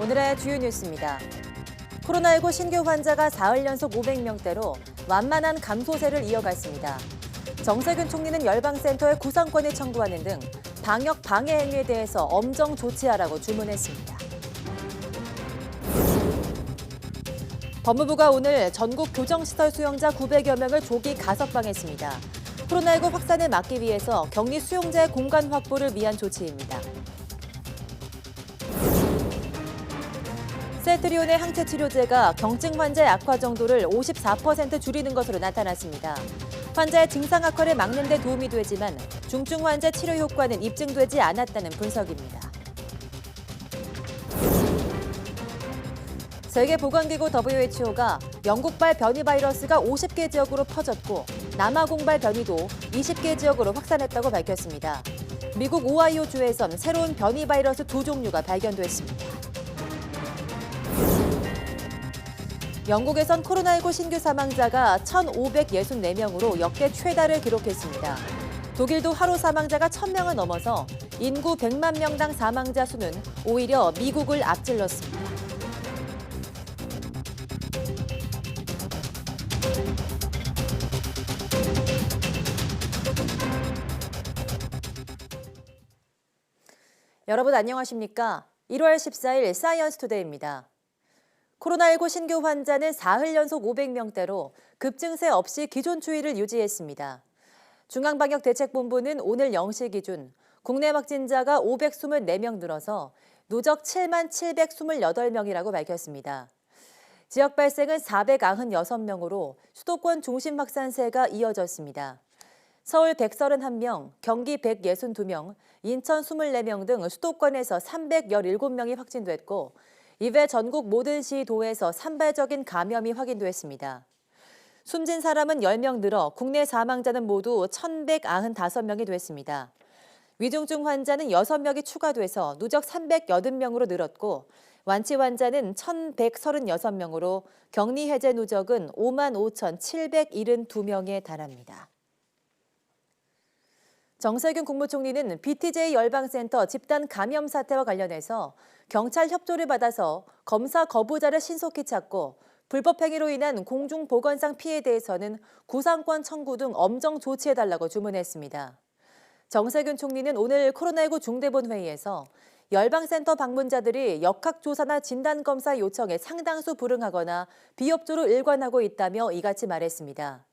오늘의 주요 뉴스입니다. 코로나19 신규 환자가 사흘 연속 500명대로 완만한 감소세를 이어갔습니다. 정세균 총리는 열방센터에 구상권을 청구하는 등 방역 방해 행위에 대해서 엄정 조치하라고 주문했습니다. 법무부가 오늘 전국 교정시설 수용자 900여 명을 조기 가석방했습니다. 코로나19 확산을 막기 위해서 격리 수용자의 공간 확보를 위한 조치입니다. 셀트리온의 항체 치료제가 경증 환자의 악화 정도를 54% 줄이는 것으로 나타났습니다. 환자의 증상 악화를 막는 데 도움이 되지만 중증 환자 치료 효과는 입증되지 않았다는 분석입니다. 세계보건기구 WHO가 영국발 변이 바이러스가 50개 지역으로 퍼졌고 남아공발 변이도 20개 지역으로 확산했다고 밝혔습니다. 미국 오하이오주에선 새로운 변이 바이러스 2종류가 발견됐습니다. 영국에선 코로나19 신규 사망자가 1,564명으로 역대 최다를 기록했습니다. 독일도 하루 사망자가 1,000명을 넘어서 인구 100만 명당 사망자 수는 오히려 미국을 앞질렀습니다. 여러분 안녕하십니까? 1월 14일 사이언스 투데이입니다. 코로나19 신규 환자는 사흘 연속 500명대로 급증세 없이 기존 추이를 유지했습니다. 중앙방역대책본부는 오늘 0시 기준 국내 확진자가 524명 늘어서 누적 7만 728명이라고 밝혔습니다. 지역 발생은 496명으로 수도권 중심 확산세가 이어졌습니다. 서울 131명, 경기 162명, 인천 24명 등 수도권에서 317명이 확진됐고 이외 전국 모든 시, 도에서 산발적인 감염이 확인됐습니다. 숨진 사람은 10명 늘어 국내 사망자는 모두 1,195명이 됐습니다. 위중증 환자는 6명이 추가돼서 누적 380명으로 늘었고 완치 환자는 1,136명으로 격리 해제 누적은 55,772명에 달합니다. 정세균 국무총리는 BTJ 열방센터 집단 감염 사태와 관련해서 경찰 협조를 받아서 검사 거부자를 신속히 찾고 불법 행위로 인한 공중보건상 피해에 대해서는 구상권 청구 등 엄정 조치해달라고 주문했습니다. 정세균 총리는 오늘 코로나19 중대본 회의에서 열방센터 방문자들이 역학조사나 진단검사 요청에 상당수 불응하거나 비협조로 일관하고 있다며 이같이 말했습니다.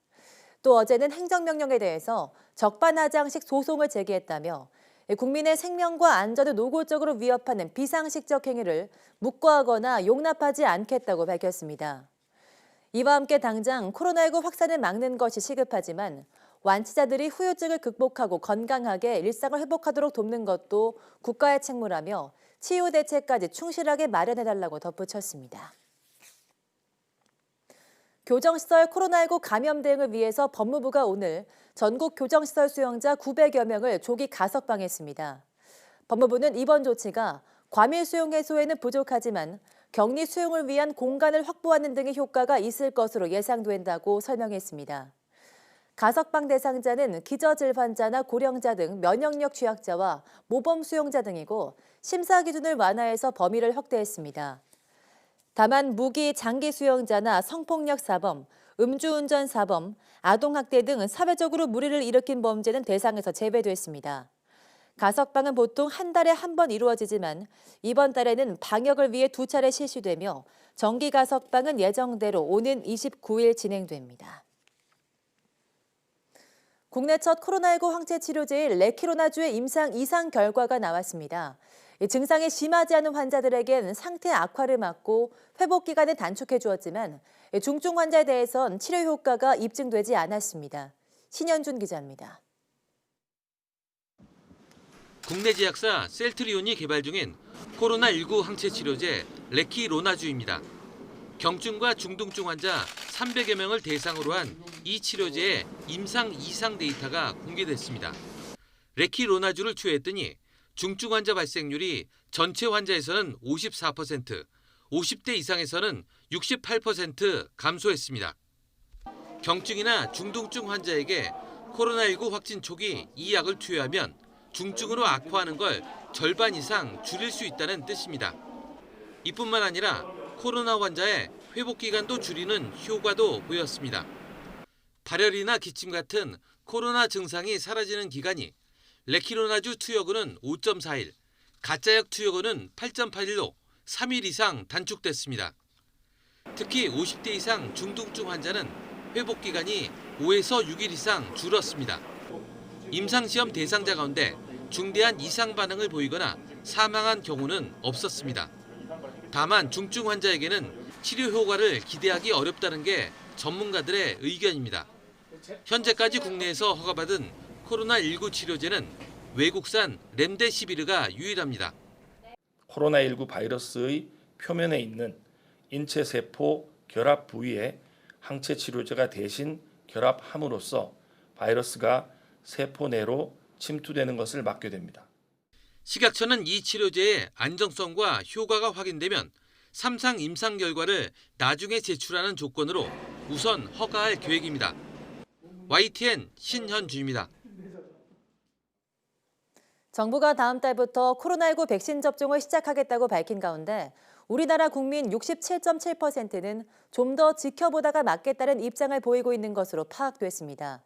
또 어제는 행정명령에 대해서 적반하장식 소송을 제기했다며 국민의 생명과 안전을 노골적으로 위협하는 비상식적 행위를 묵과하거나 용납하지 않겠다고 밝혔습니다. 이와 함께 당장 코로나19 확산을 막는 것이 시급하지만 완치자들이 후유증을 극복하고 건강하게 일상을 회복하도록 돕는 것도 국가의 책무라며 치유 대책까지 충실하게 마련해달라고 덧붙였습니다. 교정시설 코로나19 감염 대응을 위해서 법무부가 오늘 전국 교정시설 수용자 900여 명을 조기 가석방했습니다. 법무부는 이번 조치가 과밀 수용 해소에는 부족하지만 격리 수용을 위한 공간을 확보하는 등의 효과가 있을 것으로 예상된다고 설명했습니다. 가석방 대상자는 기저질 환자나 고령자 등 면역력 취약자와 모범 수용자 등이고 심사 기준을 완화해서 범위를 확대했습니다. 다만 무기, 장기 수용자나 성폭력 사범, 음주운전 사범, 아동학대 등 사회적으로 무리를 일으킨 범죄는 대상에서 제외됐습니다. 가석방은 보통 한 달에 한 번 이루어지지만 이번 달에는 방역을 위해 2차례 실시되며 정기 가석방은 예정대로 오는 29일 진행됩니다. 국내 첫 코로나19 항체 치료제인 레키로나주의 임상 이상 결과가 나왔습니다. 증상이 심하지 않은 환자들에겐 상태 악화를 막고 회복 기간을 단축해 주었지만 중증 환자에 대해선 치료 효과가 입증되지 않았습니다. 신현준 기자입니다. 국내 제약사 셀트리온이 개발 중인 코로나19 항체 치료제 레키로나주입니다. 경증과 중등증 환자 300여 명을 대상으로 한 이 치료제의 임상 이상 데이터가 공개됐습니다. 레키로나주를 투여했더니 중증 환자 발생률이 전체 환자에서는 54%, 50대 이상에서는 68% 감소했습니다. 경증이나 중등증 환자에게 코로나19 확진 초기 이 약을 투여하면 중증으로 악화하는 걸 절반 이상 줄일 수 있다는 뜻입니다. 이뿐만 아니라 코로나 환자의 회복 기간도 줄이는 효과도 보였습니다. 발열이나 기침 같은 코로나 증상이 사라지는 기간이 레키로나주 투여군은 5.4일, 가짜약 투여군은 8.8일로 3일 이상 단축됐습니다. 특히 50대 이상 중등증 환자는 회복 기간이 5에서 6일 이상 줄었습니다. 임상시험 대상자 가운데 중대한 이상 반응을 보이거나 사망한 경우는 없었습니다. 다만 중증 환자에게는 치료 효과를 기대하기 어렵다는 게 전문가들의 의견입니다. 현재까지 국내에서 허가받은 코로나19 치료제는 외국산 렘데시비르가 유일합니다. 코로나19 바이러스의 표면에 있는 인체세포 결합 부위에 항체 치료제가 대신 결합함으로써 바이러스가 세포 내로 침투되는 것을 막게 됩니다. 식약처는 이 치료제의 안정성과 효과가 확인되면 3상 임상 결과를 나중에 제출하는 조건으로 우선 허가할 계획입니다. YTN 신현주입니다. 정부가 다음 달부터 코로나19 백신 접종을 시작하겠다고 밝힌 가운데 우리나라 국민 67.7%는 좀 더 지켜보다가 맞겠다는 입장을 보이고 있는 것으로 파악됐습니다.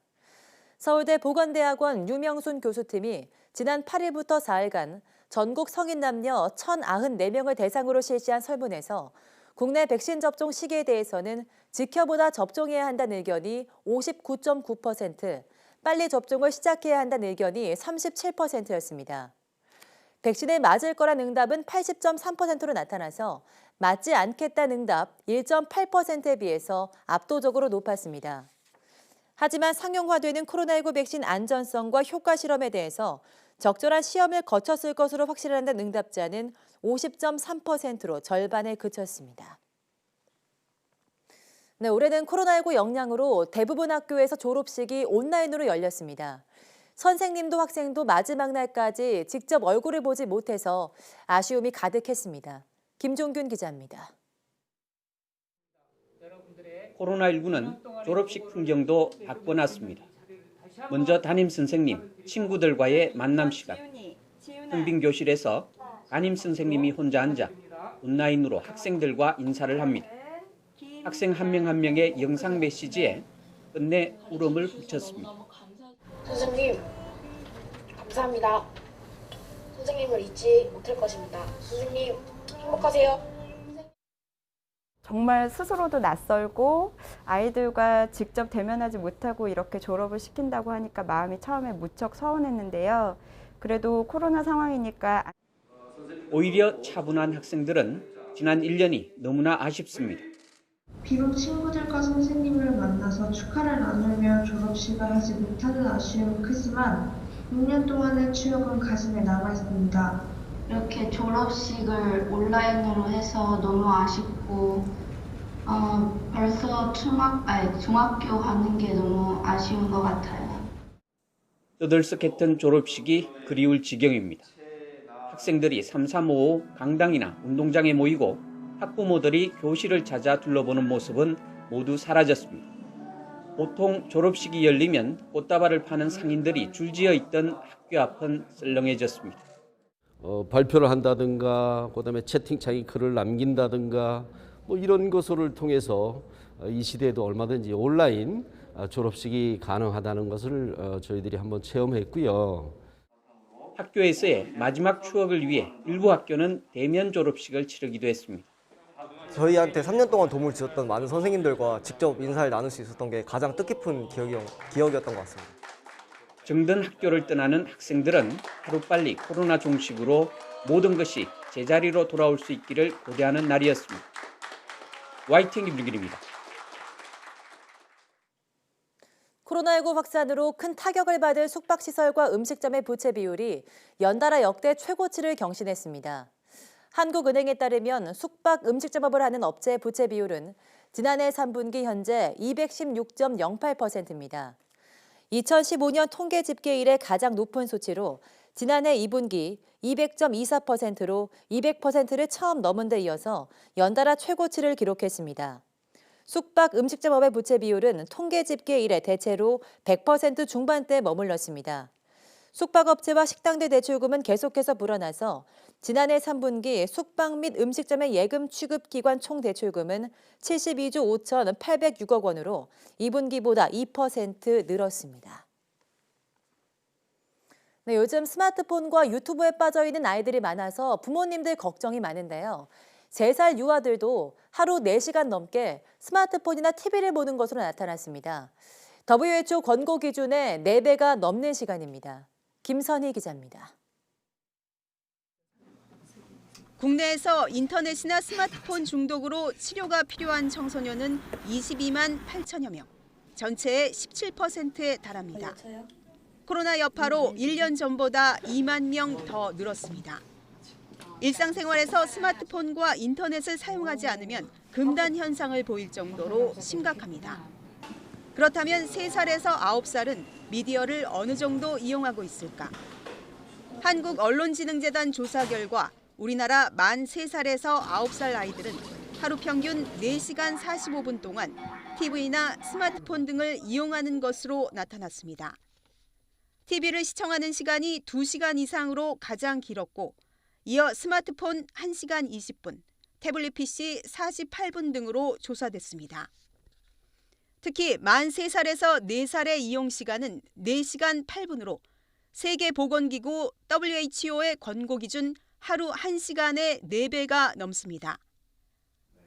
서울대 보건대학원 유명순 교수팀이 지난 8일부터 4일간 전국 성인 남녀 1,094명을 대상으로 실시한 설문에서 국내 백신 접종 시기에 대해서는 지켜보다 접종해야 한다는 의견이 59.9%, 빨리 접종을 시작해야 한다는 의견이 37%였습니다. 백신을 맞을 거란 응답은 80.3%로 나타나서 맞지 않겠다는 응답 1.8%에 비해서 압도적으로 높았습니다. 하지만 상용화되는 코로나19 백신 안전성과 효과 실험에 대해서 적절한 시험을 거쳤을 것으로 확신한다는 응답자는 50.3%로 절반에 그쳤습니다. 네, 올해는 코로나19 영향으로 대부분 학교에서 졸업식이 온라인으로 열렸습니다. 선생님도 학생도 마지막 날까지 직접 얼굴을 보지 못해서 아쉬움이 가득했습니다. 김종균 기자입니다. 코로나19는 졸업식 풍경도 바꿔놨습니다. 먼저 담임 선생님, 친구들과의 만남 시간. 텅빈 교실에서 담임 선생님이 혼자 앉아 온라인으로 학생들과 인사를 합니다. 학생 한 명 한 명의 영상 메시지에 끝내 울음을 붙였습니다. 선생님, 감사합니다. 선생님을 잊지 못할 것입니다. 선생님, 행복하세요. 정말 스스로도 낯설고 아이들과 직접 대면하지 못하고 이렇게 졸업을 시킨다고 하니까 마음이 처음에 무척 서운했는데요. 그래도 코로나 상황이니까. 오히려 차분한 학생들은 지난 1년이 너무나 아쉽습니다. 비록 친구들과 선생님을 만나서 축하를 나누며 졸업식을 하지 못하는 아쉬움은 크지만 6년 동안의 추억은 가슴에 남아있습니다. 이렇게 졸업식을 온라인으로 해서 너무 아쉽고 벌써 중학교 가는 게 너무 아쉬운 것 같아요. 떠들썩했던 졸업식이 그리울 지경입니다. 학생들이 3355 강당이나 운동장에 모이고 학부모들이 교실을 찾아 둘러보는 모습은 모두 사라졌습니다. 보통 졸업식이 열리면 꽃다발을 파는 상인들이 줄지어 있던 학교 앞은 썰렁해졌습니다. 발표를 한다든가 그다음에 채팅창에 글을 남긴다든가 뭐 이런 것을 통해서 이 시대에도 얼마든지 온라인 졸업식이 가능하다는 것을 저희들이 한번 체험했고요. 학교에서의 마지막 추억을 위해 일부 학교는 대면 졸업식을 치르기도 했습니다. 저희한테 3년 동안 도움을 주셨던 많은 선생님들과 직접 인사를 나눌 수 있었던 게 가장 뜻깊은 기억이었던 것 같습니다. 정든 학교를 떠나는 학생들은 하루빨리 코로나 종식으로 모든 것이 제자리로 돌아올 수 있기를 고대하는 날이었습니다. YTN 김준길입니다. 코로나19 확산으로 큰 타격을 받은 숙박시설과 음식점의 부채 비율이 연달아 역대 최고치를 경신했습니다. 한국은행에 따르면 숙박 음식점업을 하는 업체 부채 비율은 지난해 3분기 현재 216.08%입니다. 2015년 통계 집계 이래 가장 높은 수치로 지난해 2분기 200.24%로 200%를 처음 넘은 데 이어서 연달아 최고치를 기록했습니다. 숙박 음식점업의 부채 비율은 통계 집계 이래 대체로 100% 중반대에 머물렀습니다. 숙박업체와 식당들 대출금은 계속해서 불어나서 지난해 3분기 숙박 및 음식점의 예금 취급 기관 총 대출금은 72조 5,806억 원으로 2분기보다 2% 늘었습니다. 네, 요즘 스마트폰과 유튜브에 빠져 있는 아이들이 많아서 부모님들 걱정이 많은데요. 3살 유아들도 하루 4시간 넘게 스마트폰이나 TV를 보는 것으로 나타났습니다. WHO 권고 기준의 4배가 넘는 시간입니다. 김선희 기자입니다. 국내에서 인터넷이나 스마트폰 중독으로 치료가 필요한 청소년은 22만 8천여 명, 전체의 17%에 달합니다. 코로나 여파로 1년 전보다 2만 명 더 늘었습니다. 일상생활에서 스마트폰과 인터넷을 사용하지 않으면 금단 현상을 보일 정도로 심각합니다. 그렇다면 3살에서 9살은 미디어를 어느 정도 이용하고 있을까? 한국언론진흥재단 조사 결과 우리나라 만 3살에서 9살 아이들은 하루 평균 4시간 45분 동안 TV나 스마트폰 등을 이용하는 것으로 나타났습니다. TV를 시청하는 시간이 2시간 이상으로 가장 길었고 이어 스마트폰 1시간 20분, 태블릿 PC 48분 등으로 조사됐습니다. 특히 만 3살에서 4살의 이용 시간은 4시간 8분으로 세계보건기구 WHO의 권고 기준 하루 1시간의 4배가 넘습니다.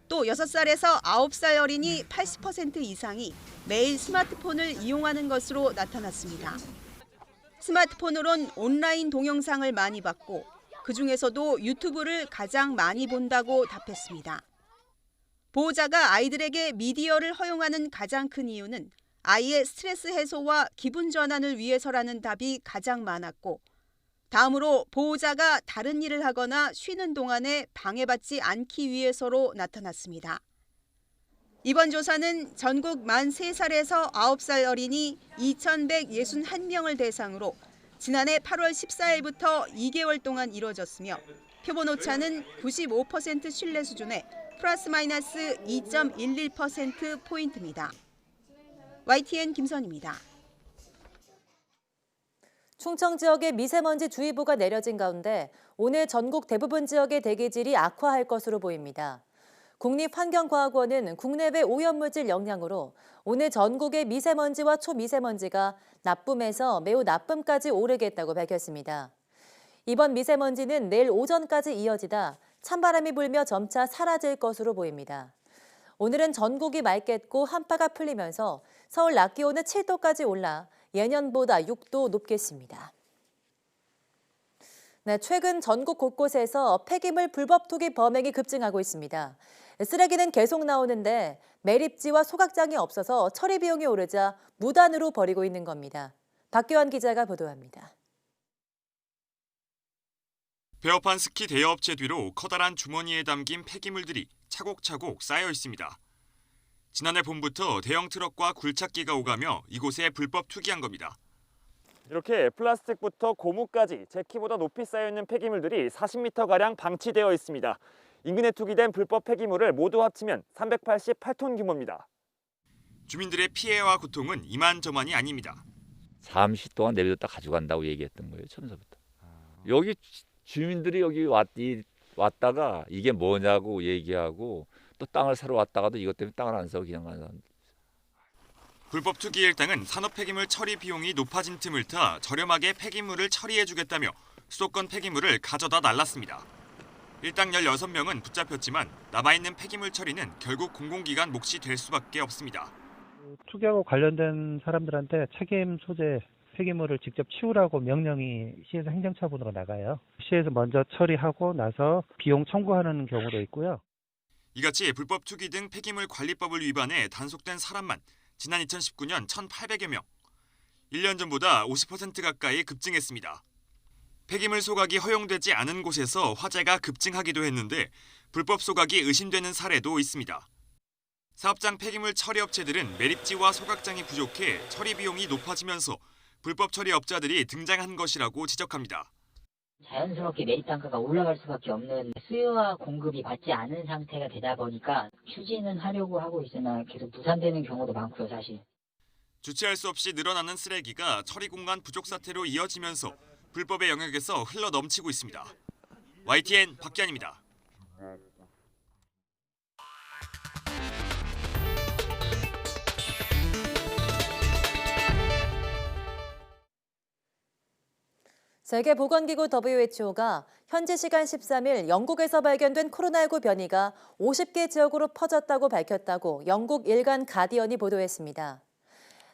또 6살에서 9살 어린이 80% 이상이 매일 스마트폰을 이용하는 것으로 나타났습니다. 스마트폰으론 온라인 동영상을 많이 봤고 그중에서도 유튜브를 가장 많이 본다고 답했습니다. 보호자가 아이들에게 미디어를 허용하는 가장 큰 이유는 아이의 스트레스 해소와 기분 전환을 위해서라는 답이 가장 많았고 다음으로 보호자가 다른 일을 하거나 쉬는 동안에 방해받지 않기 위해서로 나타났습니다. 이번 조사는 전국 만 3살에서 9살 어린이 2,161명을 대상으로 지난해 8월 14일부터 2개월 동안 이뤄졌으며 표본 오차는 95% 신뢰 수준의 플러스 마이너스 2.11%포인트입니다. YTN 김선희입니다. 충청 지역에 미세먼지 주의보가 내려진 가운데 오늘 전국 대부분 지역의 대기질이 악화할 것으로 보입니다. 국립환경과학원은 국내외 오염물질 영향으로 오늘 전국의 미세먼지와 초미세먼지가 나쁨에서 매우 나쁨까지 오르겠다고 밝혔습니다. 이번 미세먼지는 내일 오전까지 이어지다 찬바람이 불며 점차 사라질 것으로 보입니다. 오늘은 전국이 맑겠고 한파가 풀리면서 서울 낮 기온은 7도까지 올라 예년보다 6도 높겠습니다. 네, 최근 전국 곳곳에서 폐기물 불법 투기 범행이 급증하고 있습니다. 쓰레기는 계속 나오는데 매립지와 소각장이 없어서 처리 비용이 오르자 무단으로 버리고 있는 겁니다. 박교환 기자가 보도합니다. 배업한 스키 대여업체 뒤로 커다란 주머니에 담긴 폐기물들이 차곡차곡 쌓여 있습니다. 지난해 봄부터 대형 트럭과 굴착기가 오가며 이곳에 불법 투기한 겁니다. 이렇게 플라스틱부터 고무까지 제 키보다 높이 쌓여있는 폐기물들이 40m가량 방치되어 있습니다. 인근에 투기된 불법 폐기물을 모두 합치면 388톤 규모입니다. 주민들의 피해와 고통은 이만저만이 아닙니다. 잠시 동안 내려뒀다 가져간다고 얘기했던 거예요, 처음부터. 여기 주민들이 여기 왔다가 이게 뭐냐고 얘기하고 또 땅을 사러 왔다가도 이것 때문에 땅을 안 사고 그냥 가는 사람들. 불법 투기 일당은 산업 폐기물 처리 비용이 높아진 틈을 타 저렴하게 폐기물을 처리해주겠다며 수도권 폐기물을 가져다 날랐습니다. 일당 16명은 붙잡혔지만 남아있는 폐기물 처리는 결국 공공기관 몫이 될 수밖에 없습니다. 투기하고 관련된 사람들한테 책임 소재 폐기물을 직접 치우라고 명령이 시에서 행정처분으로 나가요. 시에서 먼저 처리하고 나서 비용 청구하는 경우도 있고요. 이같이 불법 투기 등 폐기물 관리법을 위반해 단속된 사람만 지난 2019년 1,800여 명, 1년 전보다 50% 가까이 급증했습니다. 폐기물 소각이 허용되지 않은 곳에서 화재가 급증하기도 했는데 불법 소각이 의심되는 사례도 있습니다. 사업장 폐기물 처리 업체들은 매립지와 소각장이 부족해 처리 비용이 높아지면서 불법 처리 업자들이 등장한 것이라고 지적합니다. 자연스럽게 매립 단가가 올라갈 수밖에 없는 수요와 공급이 맞지 않은 상태가 되다 보니까 추진은 하려고 하고 있으나 계속 무산되는 경우도 많고요, 사실. 주체할 수 없이 늘어나는 쓰레기가 처리 공간 부족 사태로 이어지면서 불법의 영역에서 흘러 넘치고 있습니다. YTN 박기환입니다. 세계보건기구 WHO가 현지 시간 13일 영국에서 발견된 코로나19 변이가 50개 지역으로 퍼졌다고 밝혔다고 영국 일간 가디언이 보도했습니다.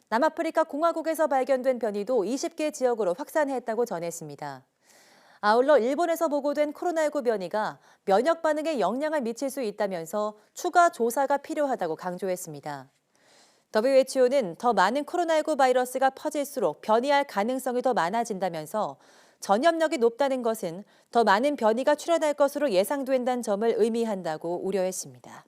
남아프리카 공화국에서 발견된 변이도 20개 지역으로 확산했다고 전했습니다. 아울러 일본에서 보고된 코로나19 변이가 면역 반응에 영향을 미칠 수 있다면서 추가 조사가 필요하다고 강조했습니다. WHO는 더 많은 코로나19 바이러스가 퍼질수록 변이할 가능성이 더 많아진다면서 전염력이 높다는 것은 더 많은 변이가 출현할 것으로 예상된다는 점을 의미한다고 우려했습니다.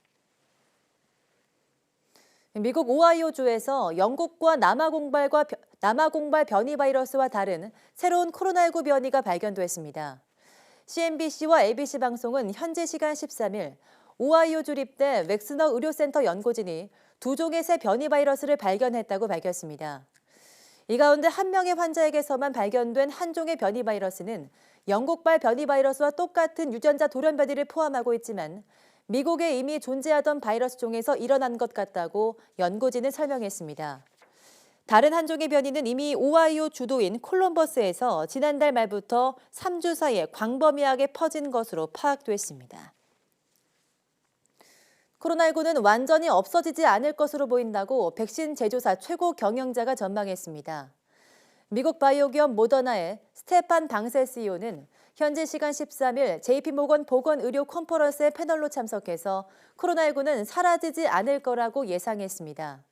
미국 오하이오주에서 영국과 남아공발 변이 바이러스와 다른 새로운 코로나19 변이가 발견됐습니다. CNBC와 ABC 방송은 현지 시간 13일 오하이오 주립대 웩스너 의료센터 연구진이 두 종의 새 변이 바이러스를 발견했다고 밝혔습니다. 이 가운데 한 명의 환자에게서만 발견된 한 종의 변이 바이러스는 영국발 변이 바이러스와 똑같은 유전자 돌연 변이를 포함하고 있지만 미국에 이미 존재하던 바이러스 종에서 일어난 것 같다고 연구진은 설명했습니다. 다른 한 종의 변이는 이미 오하이오 주도인 콜럼버스에서 지난달 말부터 3주 사이에 광범위하게 퍼진 것으로 파악됐습니다. 코로나19는 완전히 없어지지 않을 것으로 보인다고 백신 제조사 최고 경영자가 전망했습니다. 미국 바이오 기업 모더나의 스테판 방세 CEO는 현지 시간 13일 JP모건 보건의료 컨퍼런스의 패널로 참석해서 코로나19는 사라지지 않을 거라고 예상했습니다.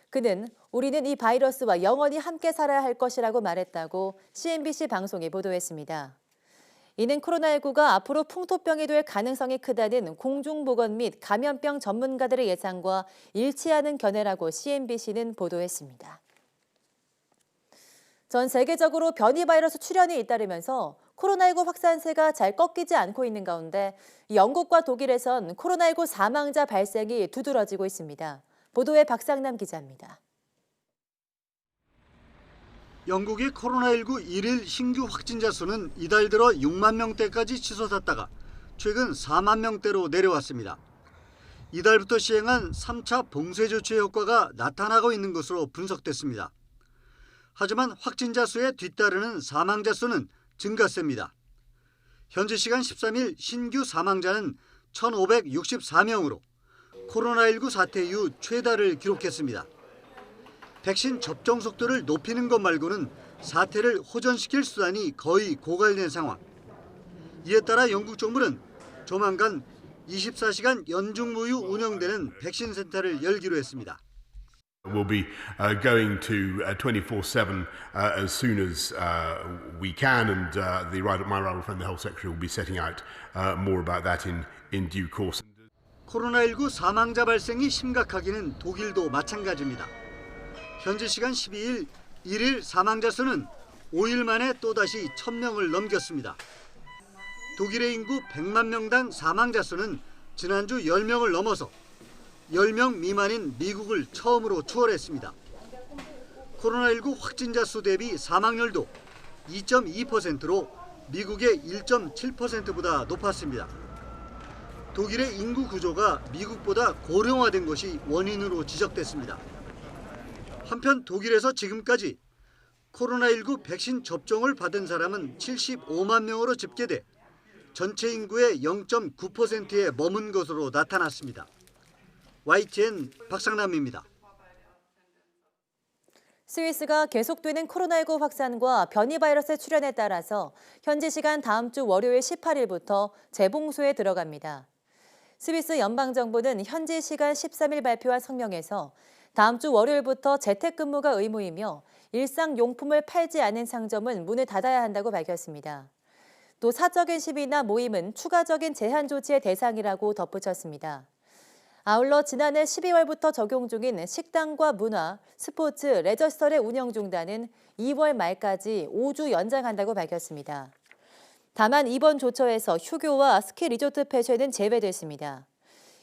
그는 우리는 이 바이러스와 영원히 함께 살아야 할 것이라고 말했다고 CNBC 방송이 보도했습니다. 이는 코로나19가 앞으로 풍토병이 될 가능성이 크다는 공중보건 및 감염병 전문가들의 예상과 일치하는 견해라고 CNBC는 보도했습니다. 전 세계적으로 변이 바이러스 출현이 잇따르면서 코로나19 확산세가 잘 꺾이지 않고 있는 가운데 영국과 독일에선 코로나19 사망자 발생이 두드러지고 있습니다. 보도에 박상남 기자입니다. 영국의 코로나19 일일 신규 확진자 수는 이달 들어 6만 명대까지 치솟았다가 최근 4만 명대로 내려왔습니다. 이달부터 시행한 3차 봉쇄 조치 효과가 나타나고 있는 것으로 분석됐습니다. 하지만 확진자 수에 뒤따르는 사망자 수는 증가세입니다. 현지 시간 13일 신규 사망자는 1,564명으로 코로나19 사태 이후 최다를 기록했습니다. 백신 접종 속도를 높이는 것 말고는 사태를 호전시킬 수단이 거의 고갈된 상황. 이에 따라 영국 정부는 조만간 24시간 연중무휴 운영되는 백신 센터를 열기로 했습니다. We'll be going to 24/7 as soon as we can, and my right friend, the Health Secretary, will be setting out more about that in due course. 코로나19 사망자 발생이 심각하기는 독일도 마찬가지입니다. 현지 시간 12일 일일 사망자 수는 5일 만에 또다시 1,000명을 넘겼습니다. 독일의 인구 100만 명당 사망자 수는 지난주 10명을 넘어서 10명 미만인 미국을 처음으로 추월했습니다. 코로나19 확진자 수 대비 사망률도 2.2%로 미국의 1.7%보다 높았습니다. 독일의 인구 구조가 미국보다 고령화된 것이 원인으로 지적됐습니다. 한편 독일에서 지금까지 코로나19 백신 접종을 받은 사람은 75만 명으로 집계돼 전체 인구의 0.9%에 머문 것으로 나타났습니다. YTN 박상남입니다. 스위스가 계속되는 코로나19 확산과 변이 바이러스의 출현에 따라서 현지 시간 다음 주 월요일 18일부터 재봉소에 들어갑니다. 스위스 연방정부는 현지 시간 13일 발표한 성명에서 다음 주 월요일부터 재택근무가 의무이며 일상용품을 팔지 않은 상점은 문을 닫아야 한다고 밝혔습니다. 또 사적인 시위나 모임은 추가적인 제한 조치의 대상이라고 덧붙였습니다. 아울러 지난해 12월부터 적용 중인 식당과 문화, 스포츠, 레저시설의 운영 중단은 2월 말까지 5주 연장한다고 밝혔습니다. 다만 이번 조처에서 휴교와 스키 리조트 폐쇄는 제외됐습니다.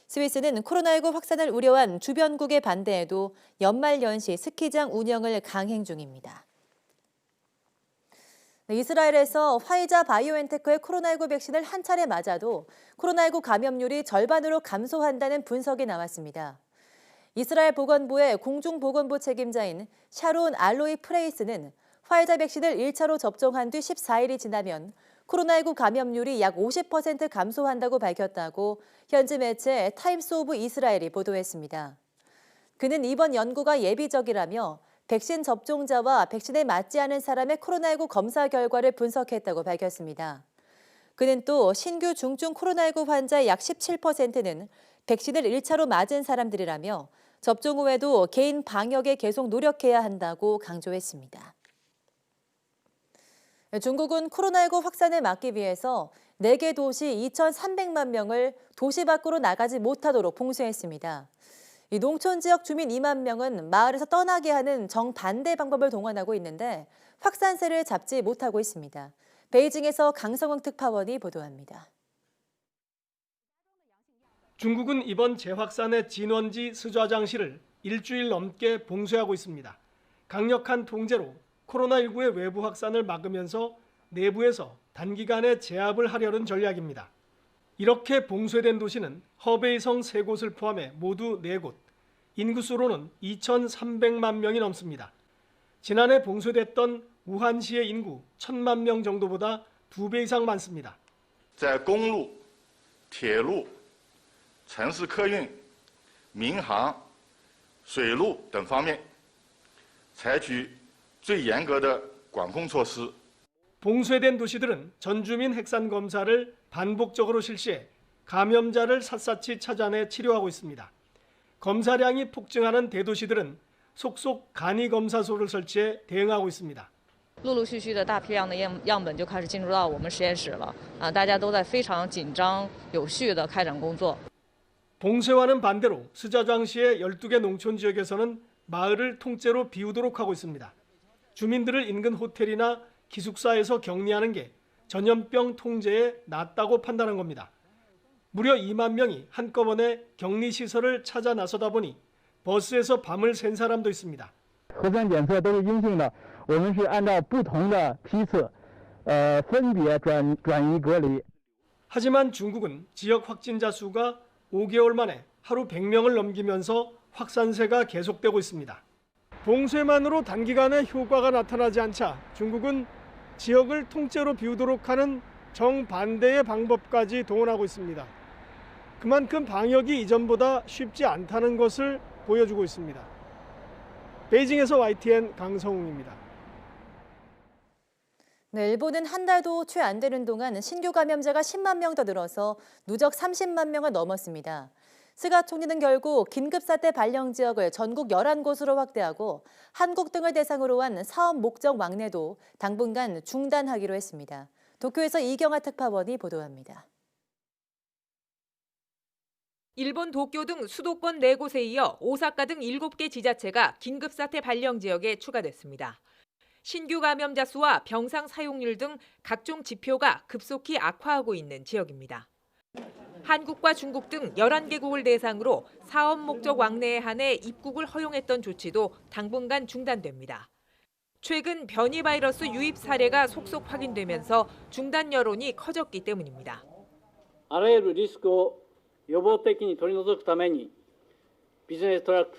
스위스는 코로나19 확산을 우려한 주변국의 반대에도 연말연시 스키장 운영을 강행 중입니다. 이스라엘에서 화이자 바이오엔테크의 코로나19 백신을 한 차례 맞아도 코로나19 감염률이 절반으로 감소한다는 분석이 나왔습니다. 이스라엘 보건부의 공중보건부 책임자인 샤론 알로이 프레이스는 화이자 백신을 1차로 접종한 뒤 14일이 지나면 코로나19 감염률이 약 50% 감소한다고 밝혔다고 현지 매체 타임스 오브 이스라엘이 보도했습니다. 그는 이번 연구가 예비적이라며 백신 접종자와 백신에 맞지 않은 사람의 코로나19 검사 결과를 분석했다고 밝혔습니다. 그는 또 신규 중증 코로나19 환자의 약 17%는 백신을 1차로 맞은 사람들이라며 접종 후에도 개인 방역에 계속 노력해야 한다고 강조했습니다. 중국은 코로나19 확산을 막기 위해서 4개 도시 2,300만 명을 도시 밖으로 나가지 못하도록 봉쇄했습니다. 이 농촌 지역 주민 2만 명은 마을에서 떠나게 하는 정반대 방법을 동원하고 있는데 확산세를 잡지 못하고 있습니다. 베이징에서 강성흥 특파원이 보도합니다. 중국은 이번 재확산의 진원지 스좌장시를 일주일 넘게 봉쇄하고 있습니다. 강력한 통제로 코로나19의 외부 확산을 막으면서 내부에서 단기간에 제압을 하려는 전략입니다. 이렇게 봉쇄된 도시는 허베이성 3곳을 포함해 모두 4곳, 인구수로는 2,300만 명이 넘습니다. 지난해 봉쇄됐던 우한시의 인구 1,000만 명 정도보다 2배 이상 많습니다. 在公路、铁路、城市客运、民航、水路等方面采取最严格的管控措施。 봉쇄된 도시들은 전주민 핵산 검사를 반복적으로 실시해 감염자를 샅샅이 찾아내 치료하고 있습니다. 검사량이 폭증하는 대도시들은 속속 간이검사소를 설치해 대응하고 있습니다. 陆陆续续的大批量的样本就开始进入到我们实验室了大家都在非常紧张有序的开展工作。 봉쇄와는 반대로 스자장시의 12개 농촌 지역에서는 마을을 통째로 비우도록 하고 있습니다. 주민들을 인근 호텔이나 기숙사에서 격리하는 게 전염병 통제에 낫다고 판단한 겁니다. 무려 2만 명이 한꺼번에 격리시설을 찾아 나서다 보니 버스에서 밤을 샌 사람도 있습니다. 核酸检测都是阴性的，我们是按照不同的批次，分别转移隔离。 하지만 중국은 지역 확진자 수가 5개월 만에 하루 100명을 넘기면서 확산세가 계속되고 있습니다. 봉쇄만으로 단기간에 효과가 나타나지 않자 중국은 지역을 통째로 비우도록 하는 정반대의 방법까지 동원하고 있습니다. 그만큼 방역이 이전보다 쉽지 않다는 것을 보여주고 있습니다. 베이징에서 YTN 강성웅입니다. 네, 일본은 한 달도 채 안 되는 동안 신규 감염자가 10만 명 더 늘어서 누적 30만 명을 넘었습니다. 스가 총리는 결국 긴급사태 발령 지역을 전국 11곳으로 확대하고 한국 등을 대상으로 한 사업 목적 왕래도 당분간 중단하기로 했습니다. 도쿄에서 이경아 특파원이 보도합니다. 일본 도쿄 등 수도권 4곳에 이어 오사카 등 7개 지자체가 긴급사태 발령 지역에 추가됐습니다. 신규 감염자 수와 병상 사용률 등 각종 지표가 급속히 악화하고 있는 지역입니다. 한국과 중국 등 11개국을 대상으로 사업 목적 왕래에 한해 입국을 허용했던 조치도 당분간 중단됩니다. 최근 변이 바이러스 유입 사례가 속속 확인되면서 중단 여론이 커졌기 때문입니다. あらゆるリスクを予防的に取り除くためにビジネストラック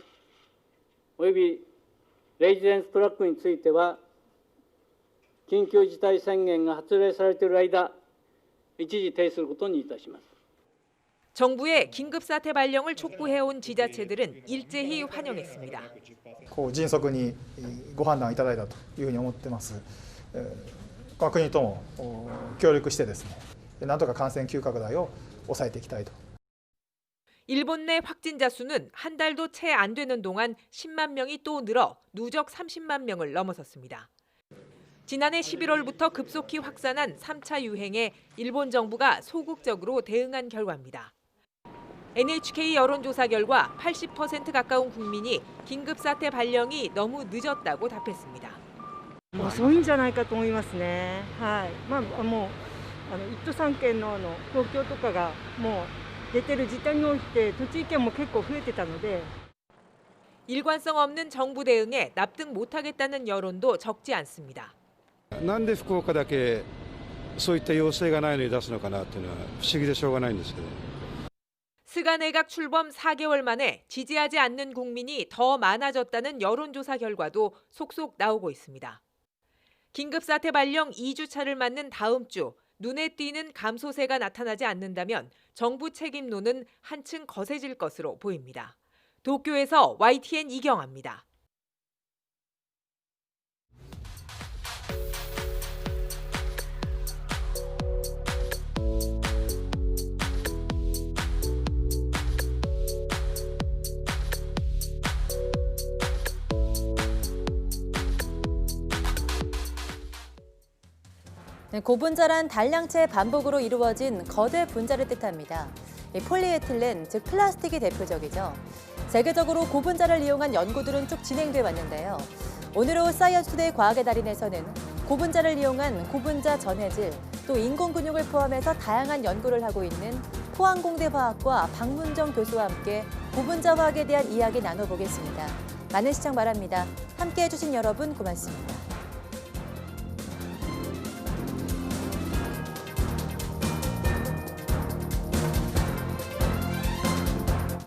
およびレジデンストラックについては緊急事態宣言が発令されている間一時停止することにいたします。 정부의 긴급사태 발령을 촉구해온 지자체들은 일제히 환영했습니다. 迅速にご判断いただいたというふうに思ってます。国とも協力してですね、なんとか感染急拡大を抑えていきたいと。 일본 내 확진자 수는 한 달도 채 안 되는 동안 10만 명이 또 늘어 누적 30만 명을 넘어섰습니다. 지난해 11월부터 급속히 확산한 3차 유행에 일본 정부가 소극적으로 대응한 결과입니다. NHK 여론조사 결과 80% 가까운 국민이 긴급사태 발령이 너무 늦었다고 답했습니다. 遅いんじゃないかと思いますね。はい。もう1都3県の東京とかがもう出てる時短に応じて途中券も結構増えてたので 일관성 없는 정부 대응에 납득 못하겠다는 여론도 적지 않습니다. なんで福岡だけそういった要請がないのに出すのかなっていうのは不思議でしょうがないんですけど。 스가 내각 출범 4개월 만에 지지하지 않는 국민이 더 많아졌다는 여론조사 결과도 속속 나오고 있습니다. 긴급사태 발령 2주차를 맞는 다음 주 눈에 띄는 감소세가 나타나지 않는다면 정부 책임론은 한층 거세질 것으로 보입니다. 도쿄에서 YTN 이경아입니다. 네, 고분자란 단량체의 반복으로 이루어진 거대 분자를 뜻합니다. 이 폴리에틸렌, 즉 플라스틱이 대표적이죠. 세계적으로 고분자를 이용한 연구들은 쭉 진행돼 왔는데요. 오늘 오후 사이언스투데이 과학의 달인에서는 고분자를 이용한 고분자 전해질, 또 인공근육을 포함해서 다양한 연구를 하고 있는 포항공대 화학과 박문정 교수와 함께 고분자 화학에 대한 이야기 나눠보겠습니다. 많은 시청 바랍니다. 함께해 주신 여러분 고맙습니다.